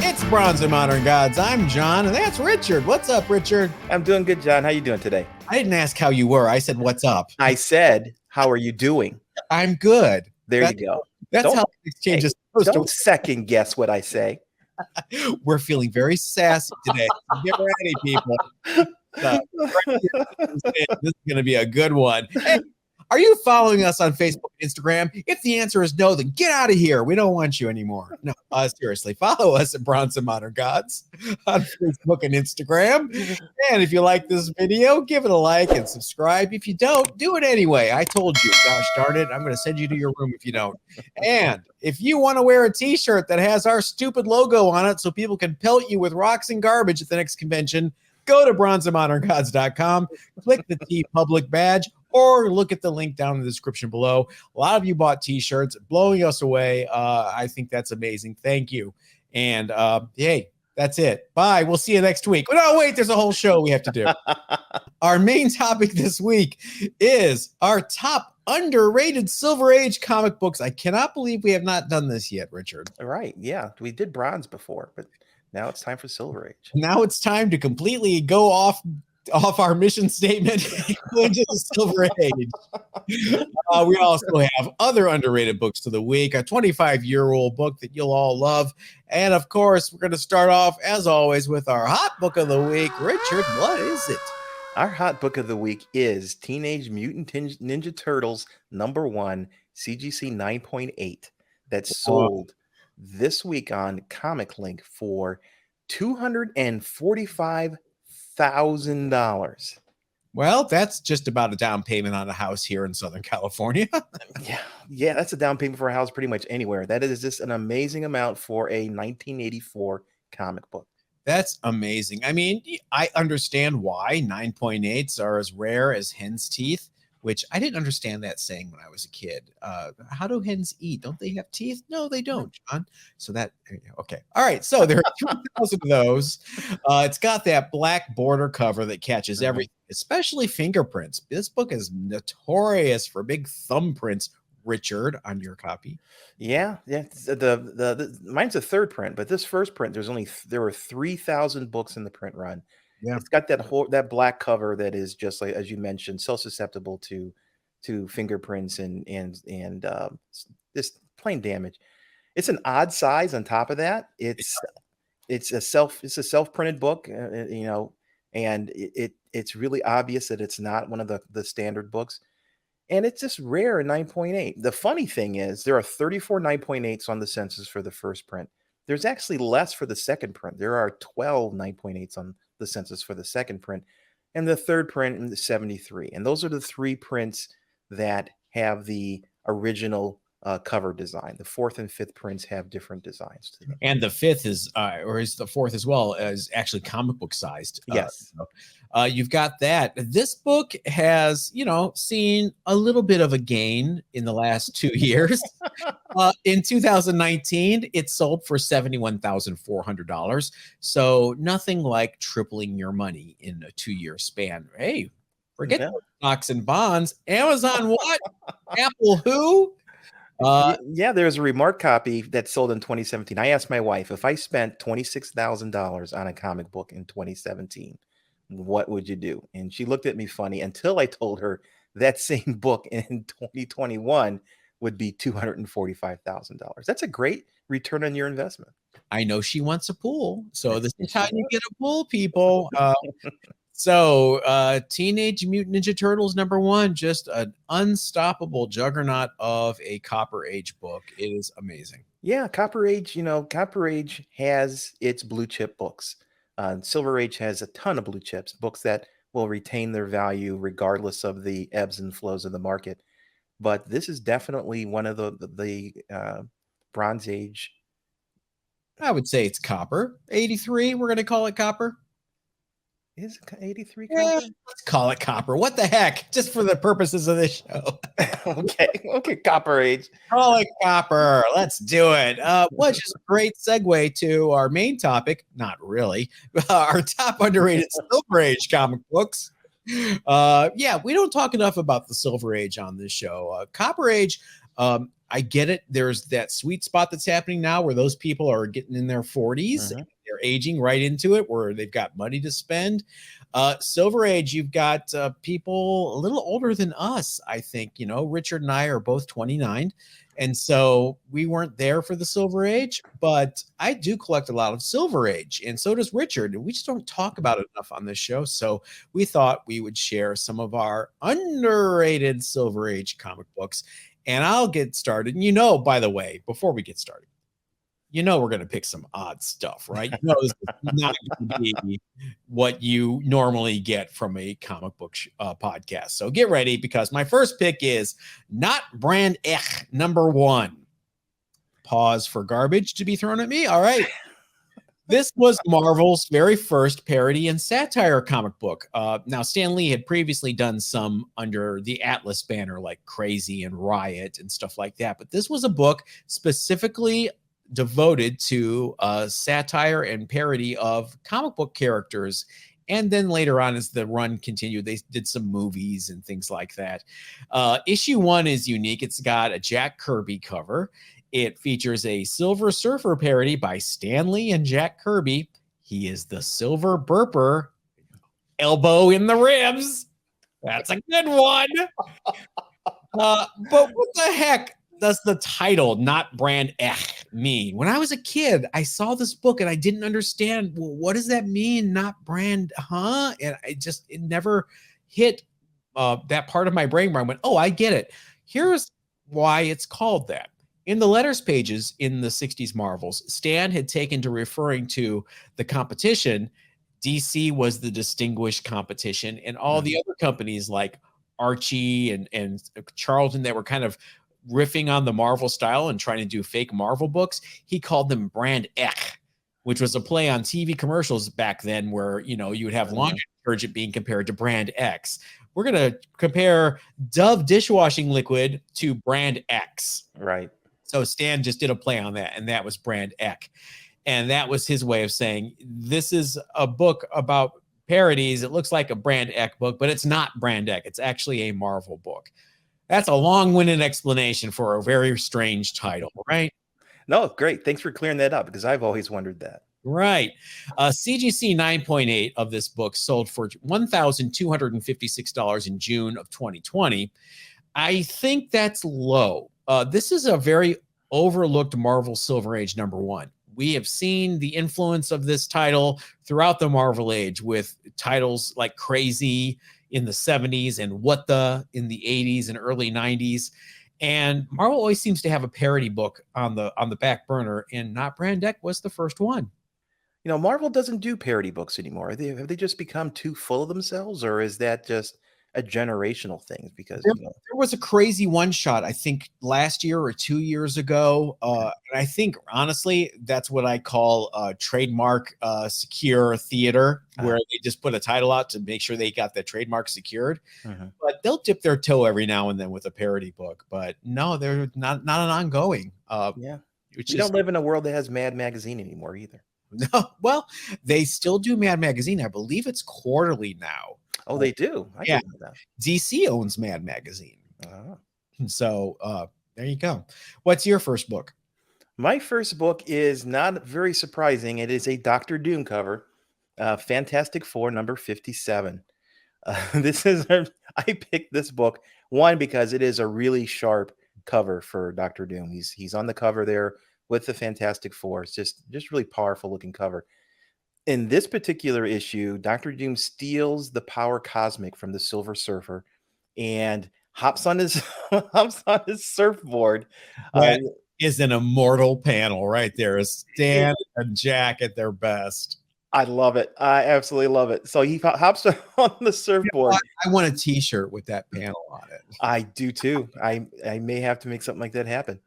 It's Bronze and Modern Gods. I'm John, and that's Richard. What's up, Richard? I'm doing good, John. How you doing today? I didn't ask how you were. I said, what's up? I said, how are you doing? I'm good. There you go. That's how the exchange is supposed Don't second guess what I say. We're feeling very sassy today. So get ready, people. This is going to be a good one. Hey, are you following us on Facebook and Instagram? If the answer is no, then get out of here. We don't want you anymore. No, seriously, follow us at Bronze and Modern Gods on Facebook and Instagram. And if you like this video, give it a like and subscribe. If you don't, do it anyway. I told you, gosh darn it, I'm going to send you to your room if you don't. And if you want to wear a t-shirt that has our stupid logo on it so people can pelt you with rocks and garbage at the next convention, go to bronzeandmoderngods.com, click the T Public badge, or look at the link down in the description below. A lot of you bought t-shirts, blowing us away. I think that's amazing. Thank you. And hey, that's it. Bye. We'll see you next week. No, wait, there's a whole show we have to do. Our main topic this week is our top underrated Silver Age comic books. I cannot believe we have not done this yet, Richard. All right. Yeah, we did bronze before, but now it's time for Silver Age. Now it's time to completely go off our mission statement into the Silver Age. We also have other underrated books of the week, a 25-year-old book that you'll all love. And of course, we're going to start off, as always, with our hot book of the week. Richard, what is it? Our hot book of the week is Teenage Mutant Ninja Turtles #1, CGC 9.8, that sold this week on Comic Link for $245,000. Well, that's just about a down payment on a house here in Southern California. Yeah, that's a down payment for a house pretty much anywhere. That is just an amazing amount for a 1984 comic book. That's amazing. I mean, I understand why 9.8s are as rare as hen's teeth, which I didn't understand that saying when I was a kid. How do hens eat? Don't they have teeth? No, they don't, John. So that, okay. All right. So there are 2,000 of those. It's got that black border cover that catches everything, especially fingerprints. This book is notorious for big thumbprints, Richard, on your copy. Yeah. The mine's a third print, but this first print, there were 3,000 books in the print run. Yeah, it's got that black cover that is just like, as you mentioned, so susceptible to fingerprints and just plain damage. It's an odd size. On top of that, it's a self-printed book, and it's really obvious that it's not one of the standard books, and it's just rare in 9.8. The funny thing is, there are 34 9.8s on the census for the first print. There's actually less for the second print. There are 12 9.8s on the census for the second print, and the third print in the 73. And those are the three prints that have the original cover design. The fourth and fifth prints have different designs to them. And the fifth is the fourth as well, is actually comic book sized. Yes. You've got that. This book has, seen a little bit of a gain in the last 2 years. In 2019, it sold for $71,400. So nothing like tripling your money in a 2-year span. Hey, forget stocks and bonds. Amazon what? Apple who? There's a remark copy that sold in 2017. I asked my wife, if I spent $26,000 on a comic book in 2017, what would you do? And she looked at me funny until I told her that same book in 2021 would be $245,000. That's a great return on your investment. I know she wants a pool, so this is how you get a pool, people. So Teenage Mutant Ninja Turtles #1, just an unstoppable juggernaut of a Copper Age book. It is amazing. Yeah, Copper Age, Copper Age has its blue chip books. Silver Age has a ton of blue chips, books that will retain their value regardless of the ebbs and flows of the market. But this is definitely one of the Bronze Age. I would say it's Copper. 83, we're going to call it Copper. Is 83 Copper? Yeah, let's call it Copper. What the heck? Just for the purposes of this show. Okay, Copper Age. Call it Copper. Let's do it. Which is a great segue to our main topic. Not really. Our top underrated Silver Age comic books. We don't talk enough about the Silver Age on this show. Copper Age I get it. There's that sweet spot that's happening now where those people are getting in their 40s. Mm-hmm. They're aging right into it where they've got money to spend. Silver Age, you've got people a little older than us, I think. Richard and I are both 29. And so we weren't there for the Silver Age, but I do collect a lot of Silver Age, and so does Richard. And we just don't talk about it enough on this show. So we thought we would share some of our underrated Silver Age comic books. And I'll get started. And by the way, before we get started, we're going to pick some odd stuff, right? This is not going to be what you normally get from a comic book podcast. So get ready, because my first pick is Not Brand Ech, #1. Pause for garbage to be thrown at me. All right. This was Marvel's very first parody and satire comic book. Now, Stan Lee had previously done some under the Atlas banner, like Crazy and Riot and stuff like that. But this was a book specifically devoted to satire and parody of comic book characters. And then later on, as the run continued, they did some movies and things like that. Issue 1 is unique. It's got a Jack Kirby cover. It features a Silver Surfer parody by Stan Lee and Jack Kirby. He is the Silver Burper, elbow in the ribs. That's a good one. But what the heck does the title Not Brand Ech mean? When I was a kid, I saw this book and I didn't understand, well, what does that mean? Not brand, huh? And it never hit that part of my brain where I went, oh, I get it. Here's why it's called that. In the letters pages in the 60s Marvels, Stan had taken to referring to the competition. DC was the distinguished competition, and all the other companies like Archie and Charlton that were kind of riffing on the Marvel style and trying to do fake Marvel books, he called them Brand Ech, which was a play on TV commercials back then where, you would have laundry detergent being compared to Brand X. We're going to compare Dove dishwashing liquid to Brand X. Right. So Stan just did a play on that, and that was Brand Ech. And that was his way of saying, this is a book about parodies. It looks like a Brand Ech book, but it's not Brand Ech. It's actually a Marvel book. That's a long-winded explanation for a very strange title, right? No, great. Thanks for clearing that up, because I've always wondered that. Right. CGC 9.8 of this book sold for $1,256 in June of 2020. I think that's low. This is a very overlooked Marvel Silver Age #1. We have seen the influence of this title throughout the Marvel Age with titles like Crazy in the 70s and What the in the 80s and early 90s. And Marvel always seems to have a parody book on the back burner, and Not Brand Ech was the first one. Marvel doesn't do parody books anymore. Have they just become too full of themselves, or is that just a generational thing? Because there was a Crazy one shot, I think last year or 2 years ago. And I think honestly, that's what I call trademark secure theater, where they just put a title out to make sure they got the trademark secured. But they'll dip their toe every now and then with a parody book. But no, they're not an ongoing. We don't live in a world that has Mad Magazine anymore either. No, well, they still do Mad Magazine. I believe it's quarterly now. Oh, they do? I didn't know that. DC owns Mad Magazine. So there you go. What's your first book? My first book is not very surprising. It is a Doctor Doom cover, Fantastic Four #57. I picked this book, one, because it is a really sharp cover for Doctor Doom. He's on the cover there with the Fantastic Four. It's just really powerful looking cover. In this particular issue, Doctor Doom steals the power cosmic from the Silver Surfer and hops on his surfboard. That is an immortal panel right there. Stan and Jack at their best. I love it. I absolutely love it. So he hops on the surfboard. I want a T-shirt with that panel on it. I do too. I may have to make something like that happen.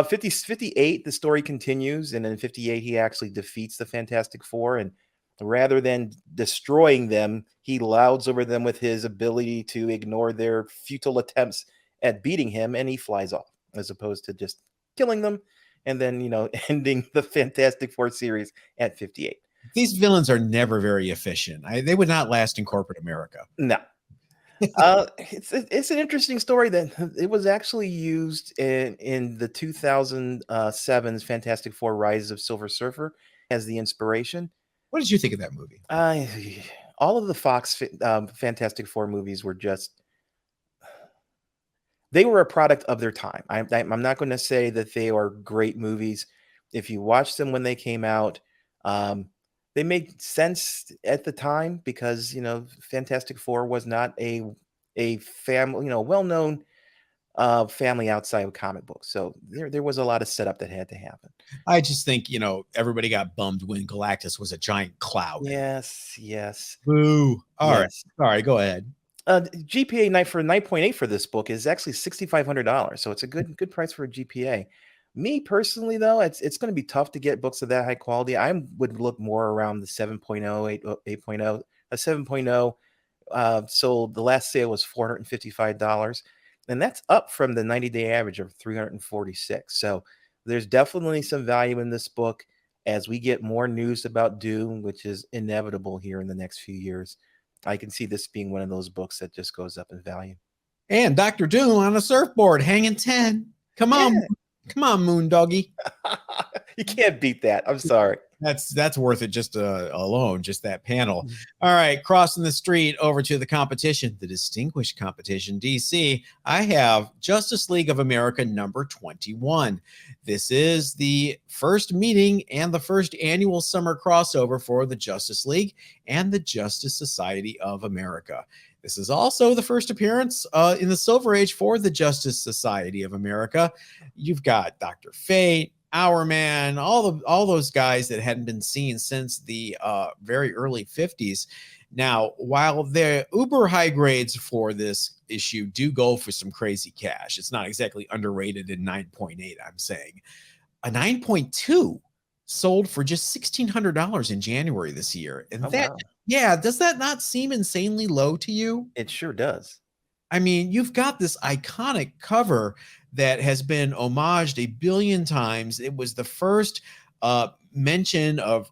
58, the story continues, and in 58 he actually defeats the Fantastic Four, and rather than destroying them, he louds over them with his ability to ignore their futile attempts at beating him, and he flies off, as opposed to just killing them and then ending the Fantastic Four series at 58. These villains are never very efficient. They would not last in corporate America. No. It's an interesting story that it was actually used in the 2007's Fantastic Four: Rise of Silver Surfer as the inspiration. What did you think of that movie? All of the Fox Fantastic Four movies were just they were a product of their time. I'm not going to say that they are great movies. If you watched them when they came out, um, they made sense at the time because Fantastic Four was not a family, well known family outside of comic books. So there was a lot of setup that had to happen. I just think, everybody got bummed when Galactus was a giant cloud. Yes, yes, Boo. All right. yes. All right, go ahead. GPA 9.8 for this book is actually $6,500, so it's a good price for a GPA. Me personally, though, it's going to be tough to get books of that high quality. I would look more around the 7.0, 8.0, a 7.0. So the last sale was $455, and that's up from the 90-day average of 346. So there's definitely some value in this book as we get more news about Doom, which is inevitable here in the next few years. I can see this being one of those books that just goes up in value. And Dr. Doom on a surfboard hanging 10. Come on. Yeah. Come on, Moon Doggy. You can't beat that. I'm sorry. That's worth it just alone, just that panel. All right, crossing the street over to the competition, the distinguished competition, DC. I have Justice League of America number 21. This is the first meeting and the first annual summer crossover for the Justice League and the Justice Society of America. This is also the first appearance in the Silver Age for the Justice Society of America. You've got Dr. Fate, Hourman, all those guys that hadn't been seen since the very early 50s. Now, while the uber high grades for this issue do go for some crazy cash, it's not exactly underrated in 9.8, I'm saying. A 9.2 sold for just $1,600 in January this year. And wow. Yeah, does that not seem insanely low to you? It sure does. I mean, you've got this iconic cover that has been homaged a billion times. It was the first mention of,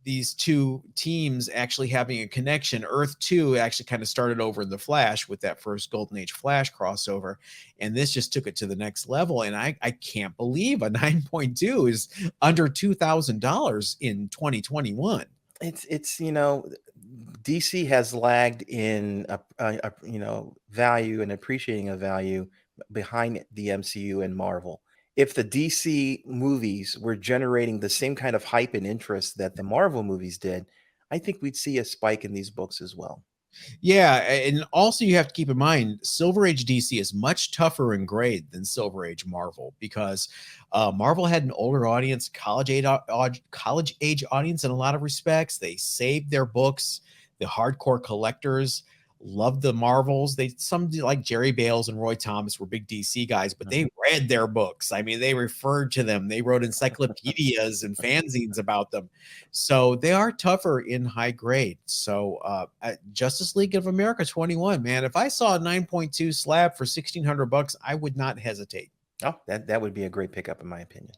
these two teams actually having a connection. Earth 2 actually kind of started over in the Flash with that first Golden Age Flash crossover. And this just took it to the next level. And I can't believe a 9.2 is under $2,000 in 2021. It's DC has lagged in value and appreciating a value behind the MCU and Marvel. If the DC movies were generating the same kind of hype and interest that the Marvel movies did, I think we'd see a spike in these books as well. Yeah, and also you have to keep in mind, Silver Age DC is much tougher in grade than Silver Age Marvel because Marvel had an older audience, college age audience in a lot of respects. They saved their books. The hardcore collectors loved the Marvels. Some like Jerry Bales and Roy Thomas were big DC guys, but they read their books. I mean, they referred to them. They wrote encyclopedias and fanzines about them. So they are tougher in high grade. So Justice League of America 21, man, if I saw a 9.2 slab for $1,600, I would not hesitate. Oh, that would be a great pickup in my opinion.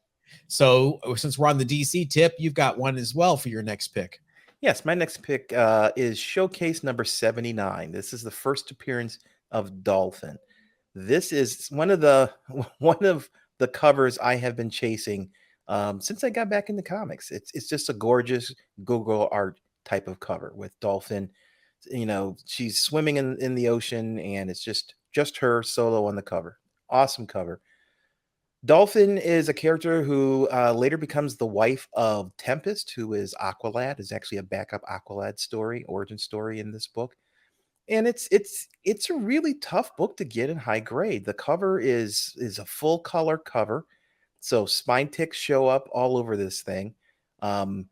So since we're on the DC tip, you've got one as well for your next pick. Yes, my next pick is Showcase number 79. This is the first appearance of Dolphin. This is one of the covers I have been chasing since I got back into comics. It's just a gorgeous Google art type of cover with Dolphin. She's swimming in the ocean, and it's just her solo on the cover. Awesome cover. Dolphin is a character who later becomes the wife of Tempest, who is Aqualad, is actually a backup Aqualad story, origin story in this book. And it's a really tough book to get in high grade. The cover is a full color cover. So spine ticks show up all over this thing. A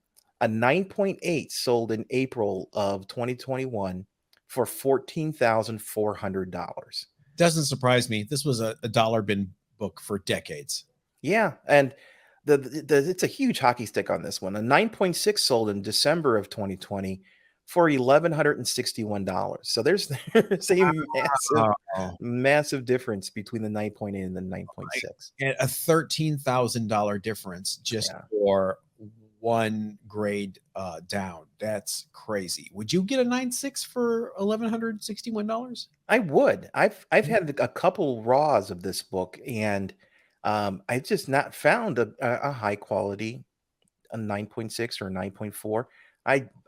9.8 sold in April of 2021 for $14,400. Doesn't surprise me. This was a dollar bin book for decades. Yeah, and it's a huge hockey stick on this one. A 9.6 sold in December of 2020 for $1,161. So there's a massive difference between the 9.8 and the 9.6. And a $13,000 difference just for one grade down. That's crazy. Would you get a 9.6 for $1,161? I would. I've had a couple raws of this book, and I just not found a high quality a 9.6 or a 9.4.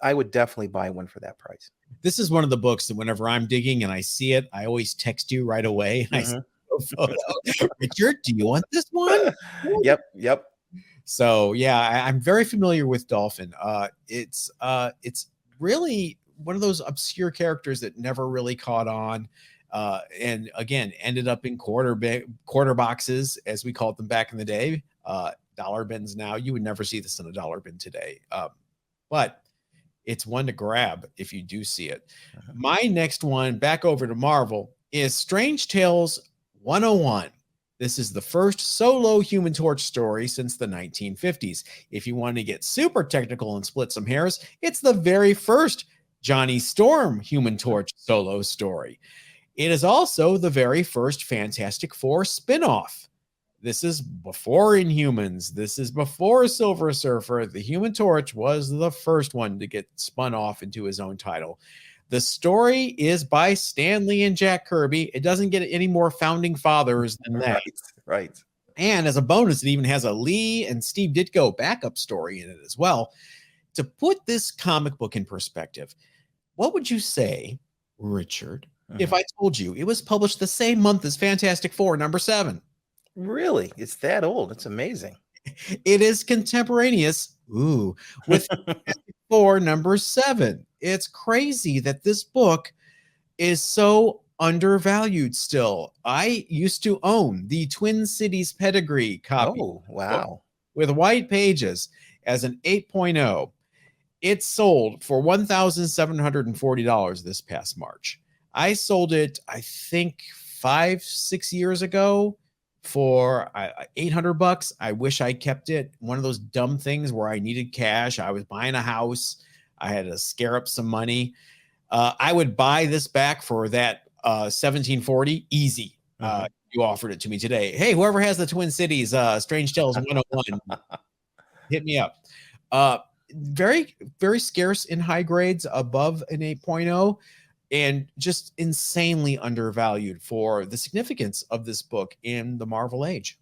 I would definitely buy one for that price. This is one of the books that whenever I'm digging and I see it, I always text you right away. And I send you a photo. Richard, do you want this one? Yep. So yeah, I'm very familiar with Dolphin. It's really one of those obscure characters that never really caught on. And again, ended up in quarter boxes, as we called them back in the day. Dollar bins now. You would never see this in a dollar bin today. But it's one to grab if you do see it. My next one, back over to Marvel, is Strange Tales 101. This is the first solo Human Torch story since the 1950s. If you want to get super technical and split some hairs, it's the very first Johnny Storm Human Torch solo story. It is also the very first Fantastic Four spinoff. This is before Inhumans. This is before Silver Surfer. The Human Torch was the first one to get spun off into his own title. The story is by Stan Lee and Jack Kirby. It doesn't get any more founding fathers than that. Right. And as a bonus, it even has a Lee and Steve Ditko backup story in it as well. To put this comic book in perspective, what would you say, Richard, if I told you it was published the same month as Fantastic Four #7? Really? It's that old. It's amazing. It is contemporaneous. With Fantastic Four #7. It's crazy that this book is so undervalued still. I used to own the Twin Cities Pedigree copy. Oh, wow. With white pages as an 8.0. It sold for $1,740 this past March. I sold it, I think, 5-6 years ago for $800. I wish I kept it. One of those dumb things where I needed cash. I was buying a house. I had to scare up some money. I would buy this back for that $1,740 easy. You offered it to me today. Hey, whoever has the Twin Cities Strange Tales 101, hit me up. Very, very scarce in high grades, above an 8.0. And just insanely undervalued for the significance of this book in the Marvel age.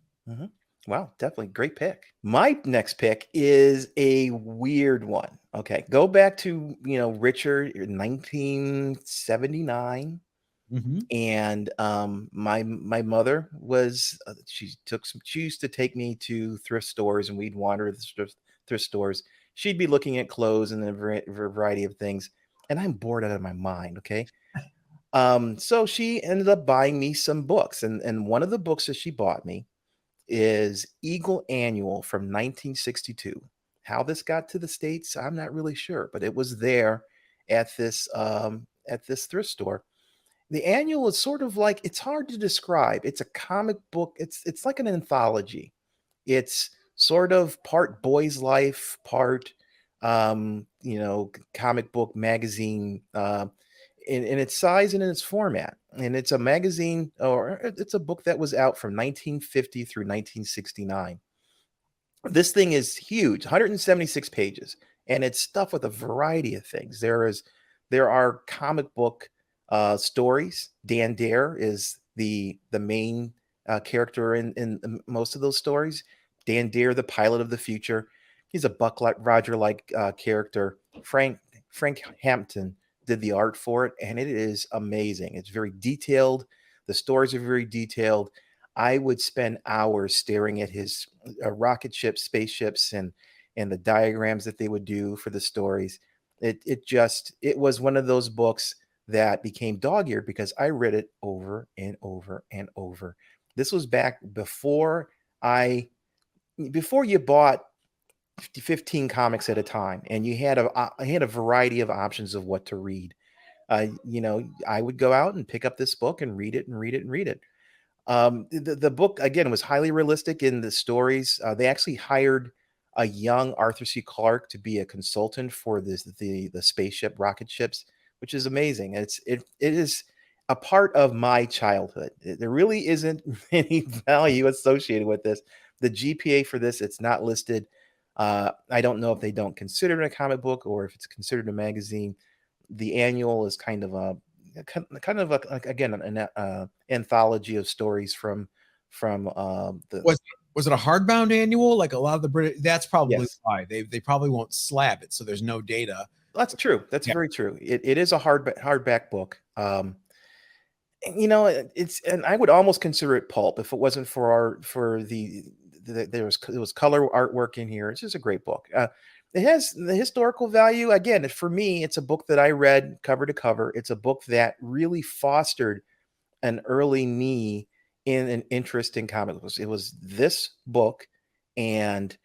Wow, definitely great pick. My next pick is a weird one. Okay, go back to Richard in 1979, and my mother was she used to take me to thrift stores, and we'd wander the thrift stores. She'd be looking at clothes and a variety of things. And I'm bored out of my mind, okay? So she ended up buying me some books. And one of the books that she bought me is Eagle Annual from 1962. How this got to the States, I'm not really sure, but it was there at this thrift store. The annual is sort of like, it's hard to describe. It's a comic book. It's like an anthology. It's sort of part boy's life, part comic book magazine, in its size and in its format. And it's a magazine, or it's a book that was out from 1950 through 1969. This thing is huge, 176 pages, and it's stuffed with a variety of things. There are comic book stories. Dan Dare is the main character in most of those stories. Dan Dare, the pilot of the future. He's a Buck Roger-like character. Frank Hampton did the art for it, and it is amazing. It's very detailed. The stories are very detailed. I would spend hours staring at his rocket ships, spaceships, and the diagrams that they would do for the stories. It was one of those books that became dog-eared because I read it over and over and over. This was back before you bought 15 comics at a time, and you had a variety of options of what to read. I would go out and pick up this book and read it and read it and read it. The book, again, was highly realistic in the stories. They actually hired a young Arthur C. Clarke to be a consultant for the spaceship rocket ships, which is amazing. It is a part of my childhood. There really isn't any value associated with this. The GPA for this, it's not listed. I don't know if they don't consider it a comic book or if it's considered a magazine. The annual is kind of a again an anthology of stories from the Was it a hardbound annual? Like a lot of the British, that's probably yes. why they probably won't slab it, so there's no data. That's true. That's Yeah. very true. It is a hardback book. You know, it's and I would almost consider it pulp if it wasn't for there was color artwork in here. It's just a great book. It has the historical value. Again, for me, it's a book that I read cover to cover. It's a book that really fostered an early me in an interest in comic books. It was this book and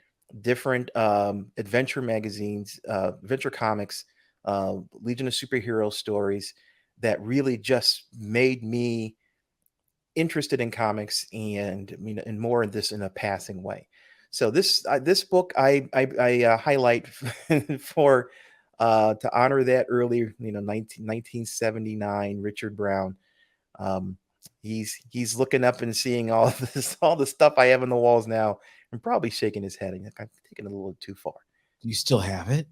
different adventure magazines, adventure comics, Legion of Superhero stories that really just made me interested in comics and and more in this in a passing way. So this book I highlight for to honor that early 1979 Richard Brown. um, he's looking up and seeing all all the stuff I have on the walls now, and probably shaking his head. I'm taking it a little too far. Do you still have it?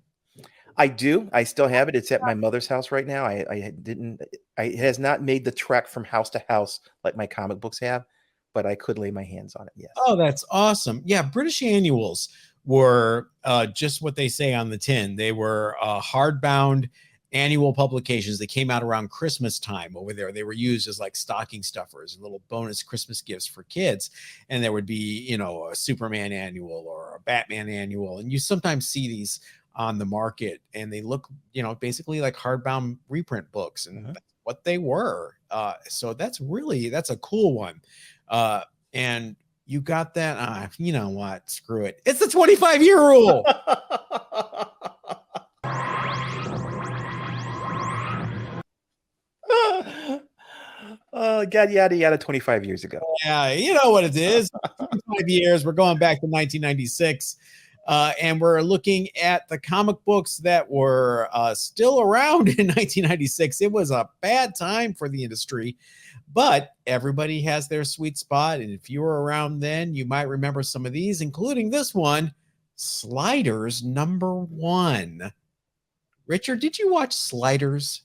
I do. I still have it. It's at my mother's house right now. I didn't. It has not made the trek from house to house like my comic books have, but I could lay my hands on it. Yes. Oh, that's awesome. Yeah, British annuals were just what they say on the tin. They were hardbound annual publications that came out around Christmas time over there. They were used as like stocking stuffers and little bonus Christmas gifts for kids. And there would be, you know, a Superman annual or a Batman annual. And you sometimes see these on the market and they look, you know, basically like hardbound reprint books, and that's what they were. So that's a cool one. And you got that. You know what? Screw it. It's the 25-year rule. God, yada yada. 25 years ago. Yeah, you know what it is. 25 years. We're going back to 1996. And we're looking at the comic books that were still around in 1996. It was a bad time for the industry, but everybody has their sweet spot. And if you were around then, you might remember some of these, including this one, Sliders #1. Richard, did you watch Sliders?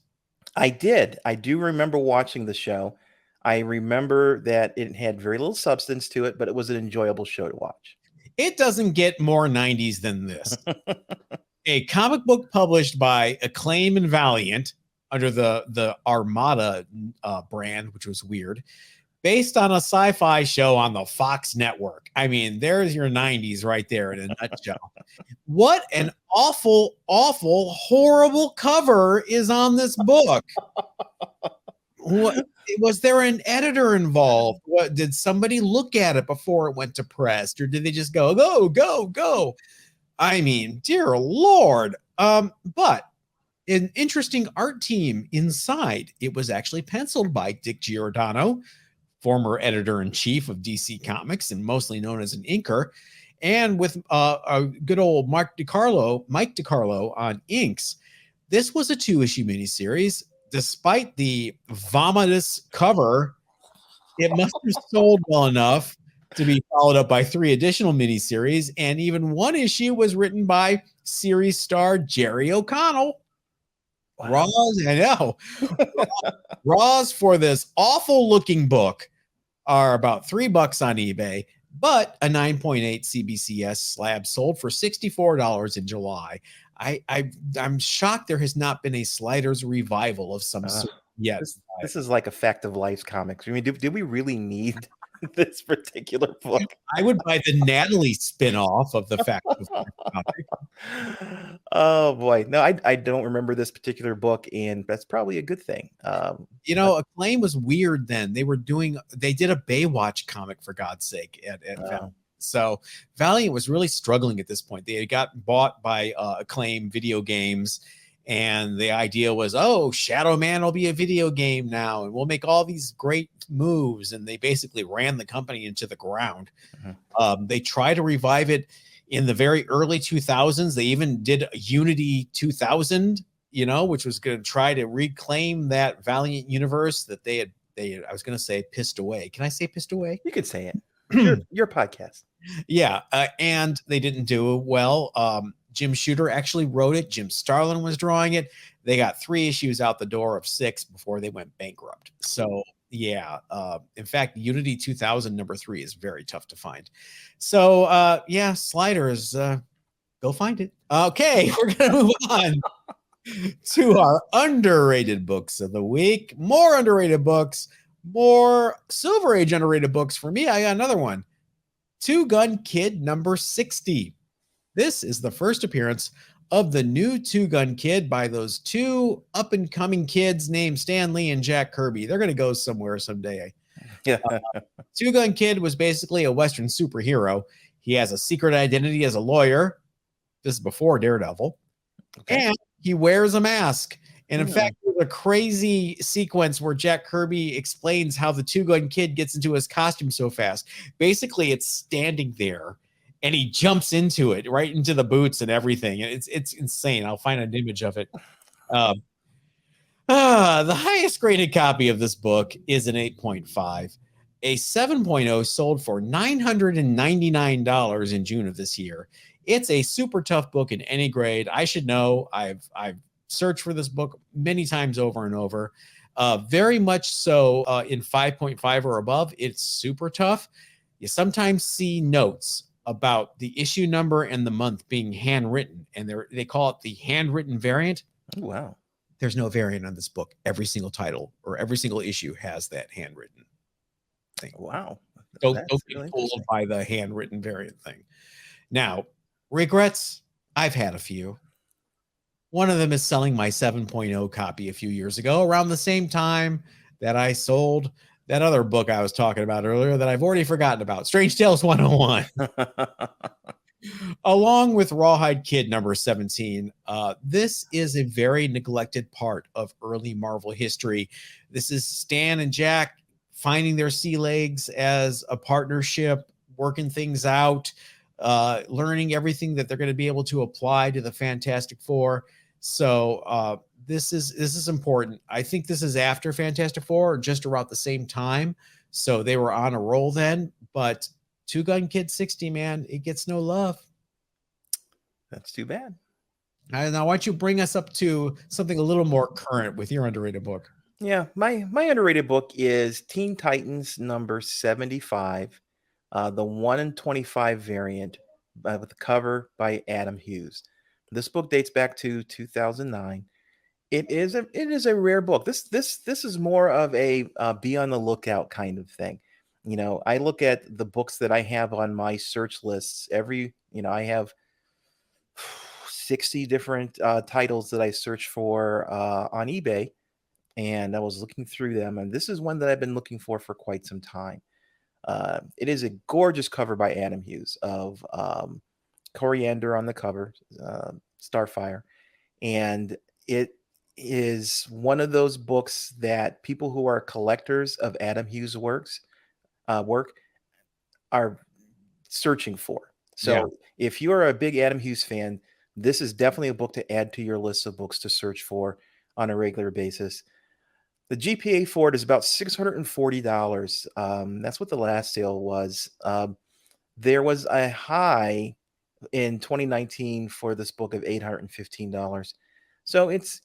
I did. I do remember watching the show. I remember that it had very little substance to it, but it was an enjoyable show to watch. It doesn't get more 90s than this. A comic book published by Acclaim and Valiant under the Armada brand, which was weird, based on a sci-fi show on the Fox network. I mean, there's your 90s right there in a nutshell. What an awful, horrible cover is on this book. What, was there an editor involved? What, did somebody look at it before it went to press, or did they just go, go? I mean, dear Lord. But an interesting art team inside. It was actually penciled by Dick Giordano, former editor-in-chief of DC Comics and mostly known as an inker, and with a good old Mike DiCarlo on inks. This was a 2-issue miniseries. Despite the vomitous cover, it must have sold well enough to be followed up by 3 additional miniseries, and even one issue was written by series star Jerry O'Connell. Wow. Raws, I know. Raws for this awful looking book are about $3 on eBay, but a 9.8 CBCS slab sold for $64 in July. I'm shocked there has not been a Sliders revival of some sort yet. This is like a Fact of Life comics. I mean, did we really need this particular book? I would buy the Natalie spinoff of the Fact of Life comic. Oh boy, no, I don't remember this particular book, and that's probably a good thing. Acclaim was weird then. They did a Baywatch comic, for God's sake, at Valiant. So Valiant was really struggling at this point. They had gotten bought by Acclaim Video Games, and the idea was, Shadow Man will be a video game now, and we'll make all these great moves. And they basically ran the company into the ground. They tried to revive it in the very early 2000s. They even did Unity 2000, which was going to try to reclaim that Valiant universe that they had, I was going to say, pissed away. Can I say pissed away? You could say it. Your podcast. Yeah, and they didn't do well. Jim Shooter actually wrote it. Jim Starlin was drawing it. They got 3 issues out the door of 6 before they went bankrupt. So yeah, in fact, Unity 2000 #3 is very tough to find. So yeah, Sliders, go find it. Okay, we're gonna move on to our underrated books of the week. More underrated books, more Silver Age underrated books. For me, I got another one. TwoGun Kid #60. This is the first appearance of the new TwoGun Kid by those 2 up-and-coming kids named Stan Lee and Jack Kirby. They're going to go somewhere someday. Yeah. TwoGun Kid was basically a Western superhero. He has a secret identity as a lawyer. This is before Daredevil. Okay. And he wears a mask. And in fact, there's a crazy sequence where Jack Kirby explains how the TwoGun Kid gets into his costume so fast. Basically, it's standing there, and he jumps into it, right into the boots and everything. It's insane. I'll find an image of it. The highest graded copy of this book is an 8.5. A 7.0 sold for $999 in June of this year. It's a super tough book in any grade. I should know. I've searched for this book many times over and over. Very much so in 5.5 or above. It's super tough. You sometimes see notes about the issue number and the month being handwritten, and they call it the handwritten variant. Oh, wow. There's no variant on this book. Every single title or every single issue has that handwritten thing. Wow. Don't be fooled by the handwritten variant thing. Now, regrets, I've had a few. One of them is selling my 7.0 copy a few years ago, around the same time that I sold that other book I was talking about earlier that I've already forgotten about, Strange Tales 101. Along with Rawhide Kid #17, this is a very neglected part of early Marvel history. This is Stan and Jack finding their sea legs as a partnership, working things out, learning everything that they're going to be able to apply to the Fantastic Four. So this is important. I think this is after Fantastic Four, or just around the same time. So they were on a roll then. But TwoGun Kid 60, man, it gets no love. That's too bad. Now, why don't you bring us up to something a little more current with your underrated book? Yeah, my underrated book is Teen Titans #75, the 1/25 variant, with the cover by Adam Hughes. This book dates back to 2009. It is a rare book. This is more of a be on the lookout kind of thing. You know, I look at the books that I have on my search lists. I have 60 different titles that I search for on eBay, and I was looking through them, and this is one that I've been looking for quite some time. It is a gorgeous cover by Adam Hughes of Coriander on the cover, Starfire, and it is one of those books that people who are collectors of Adam Hughes work are searching for. So if you are a big Adam Hughes fan, this is definitely a book to add to your list of books to search for on a regular basis. The GPA for it is about $640. That's what the last sale was. There was a high in 2019 for this book of $815. So it's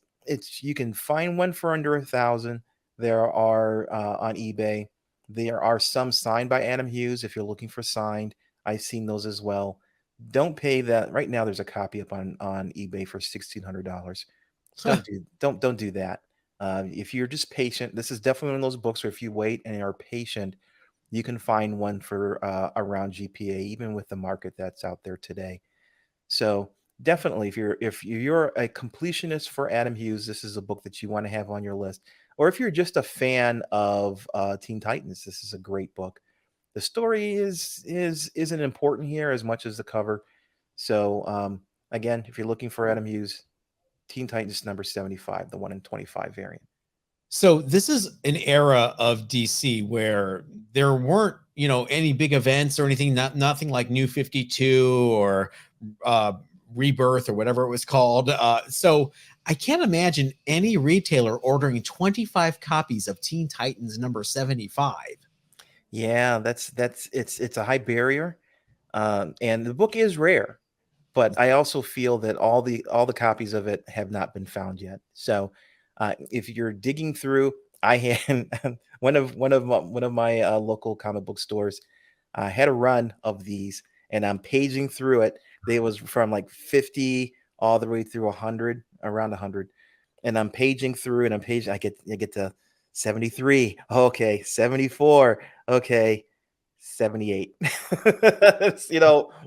you can find one for under $1,000. There are on eBay. There are some signed by Adam Hughes if you're looking for signed. I've seen those as well. Don't pay that right now. There's a copy up on eBay for $1,600. So don't do that. If you're just patient, this is definitely one of those books where if you wait and are patient, you can find one for around GPA, even with the market that's out there today. So definitely, if you're a completionist for Adam Hughes, this is a book that you want to have on your list. Or if you're just a fan of Teen Titans, this is a great book. The story isn't important here as much as the cover. So again, if you're looking for Adam Hughes, Teen Titans #75, the 1/25 variant. So this is an era of DC where there weren't, any big events or anything, nothing like New 52 or Rebirth or whatever it was called. So I can't imagine any retailer ordering 25 copies of Teen Titans #75. Yeah, it's a high barrier, and the book is rare. But I also feel that all the copies of it have not been found yet. So if you're digging through, I had one of my local comic book stores had a run of these, and I'm paging through it. They was from like 50 all the way through 100, around 100, and I'm paging through, and I get to 73. Okay, 74. Okay, 78. It's,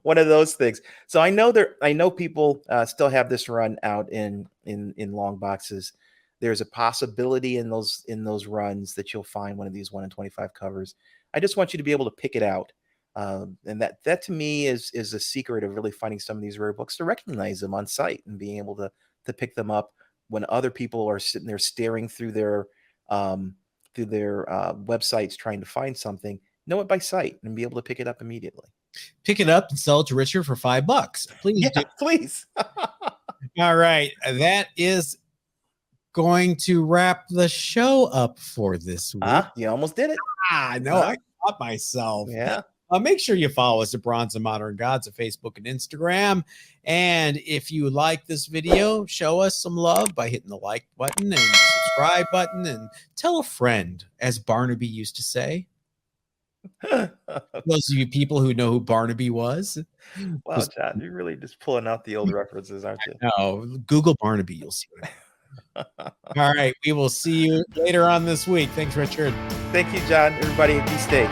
one of those things. So I know people still have this run out in long boxes. There's a possibility in those runs that you'll find one of these 1 in 25 covers. I just want you to be able to pick it out. And that to me is a secret of really finding some of these rare books, to recognize them on site and being able to pick them up when other people are sitting there staring through their websites trying to find something. Know it by sight and be able to pick it up immediately. Pick it up and sell it to Richard for $5. Please do. Please. All right. That is going to wrap the show up for this week. You almost did it. No, I caught myself. Yeah. Make sure you follow us at Bronze and Modern Gods at Facebook and Instagram. And if you like this video, show us some love by hitting the like button and the subscribe button, and tell a friend, as Barnaby used to say. Those of you people who know who Barnaby was. Wow, John, you're really just pulling out the old references, aren't you? No, Google Barnaby, you'll see what All right, we will see you later on this week. Thanks, Richard. Thank you, John. Everybody, be safe.